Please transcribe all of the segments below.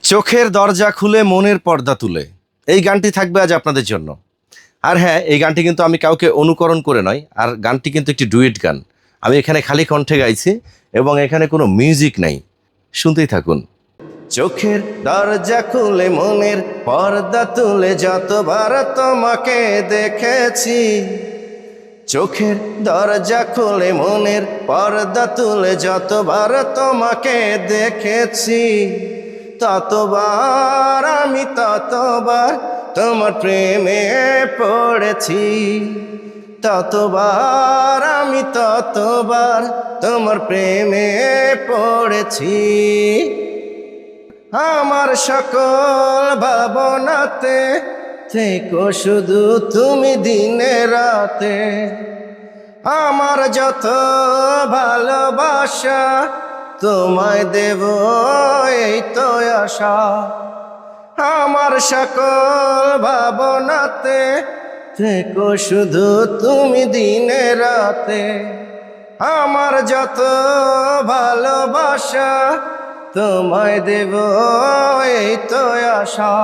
চোখের দরজা খুলে মনের পর্দা তুলে, এই গানটি থাকবে আজ আপনাদের জন্য। আর হ্যাঁ, এই গানটি কিন্তু আমি কাউকে অনুকরণ করে নয়, আর গানটি কিন্তু একটি ডুয়েট গান। আমি এখানে খালি কণ্ঠে গাইছি এবং এখানে কোনো মিউজিক নাই, শুনতেই থাকুন। চোখের দরজা খুলে মনের পর্দা তুলে যতবার তোমাকে দেখেছি, চোখের দরজা খুলে মনের পর্দা তুলে যতবার তোমাকে দেখেছি, ততবার আমি ততবার তোমার প্রেমে পড়েছি, ততবার আমি ততবার তোমার প্রেমে পড়েছি। আমার সকল ভাবনাতে থেকো শুধু তুমি দিনে রাতে, আমার যত ভালোবাসা তোমায় দেব এই তো আশা। আমার সকল ভাবনাতে থেকো শুধু তুমি দিনে রাতে, আমার যত ভালোবাসা তোমায় দেব এই তো আশা।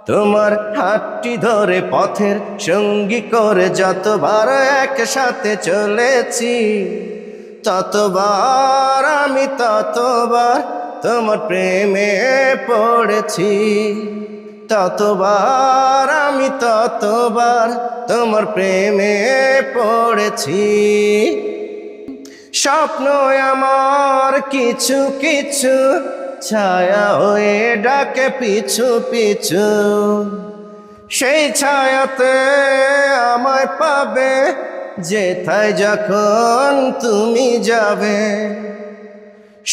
তোমার হাতটি ধরে পথের সঙ্গী করে যতবার একসাথে চলেছি, ততবার আমি ততবার তোমার প্রেমে পড়েছি, ততবার আমি ততবার তোমার প্রেমে পড়েছি। স্বপ্ন আমার কিছু কিছু ছায়া হয়ে ডাকে পিছু পিছু, সেই ছায়াতে আমায় পাবে যেথায় যখন তুমি যাবে।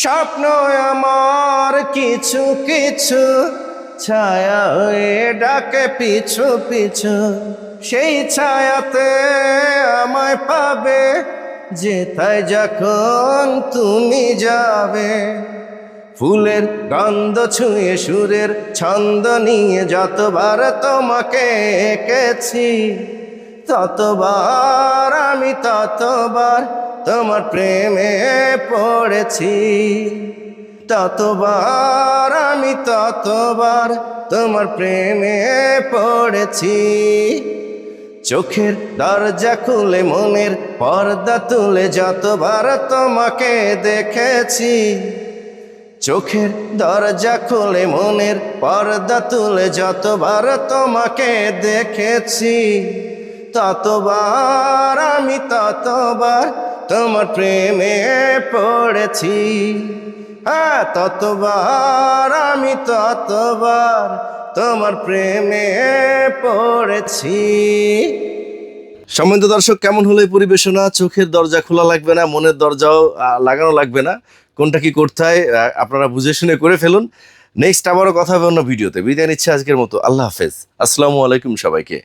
স্বপ্ন আমার কিছু কিছু ছায়া হয়ে ডাকে পিছু পিছু, সেই ছায়াতে আমায় পাবে যেথায় যখন তুমি যাবে। ফুলের গন্ধ ছুঁয়ে সুরের ছন্দ নিয়ে যতবার তোমাকে এঁকেছি, ততবার আমি ততবার তোমার প্রেমে পড়েছি, ততবার আমি ততবার তোমার প্রেমে পড়েছি। চোখের দরজা খুলে মনের পর্দা তুলে যতবার তোমাকে দেখেছি, চোখের দরজা খুলে মনের পর্দা তুলে যতবার তোমাকে দেখেছি, ততবার আমি ততবার তোমার প্রেমে পড়েছি, হ্যাঁ ততবার আমি ততবার তোমার প্রেমে পড়েছি। সম্মানিত দর্শক, কেমন হলো এই পরিবেশনা? চোখের দরজা খোলা লাগবে না, মনের দরজাও লাগানো লাগবে না, কোনটা কি করতে হয় আপনারা বুঝে শুনে করে ফেলুন। নেক্সট আবারও কথা হবে অন্য ভিডিওতে। বিদায় নিচ্ছে আজকের মতো। আল্লাহ হাফেজ, আসসালামু আলাইকুম সবাইকে।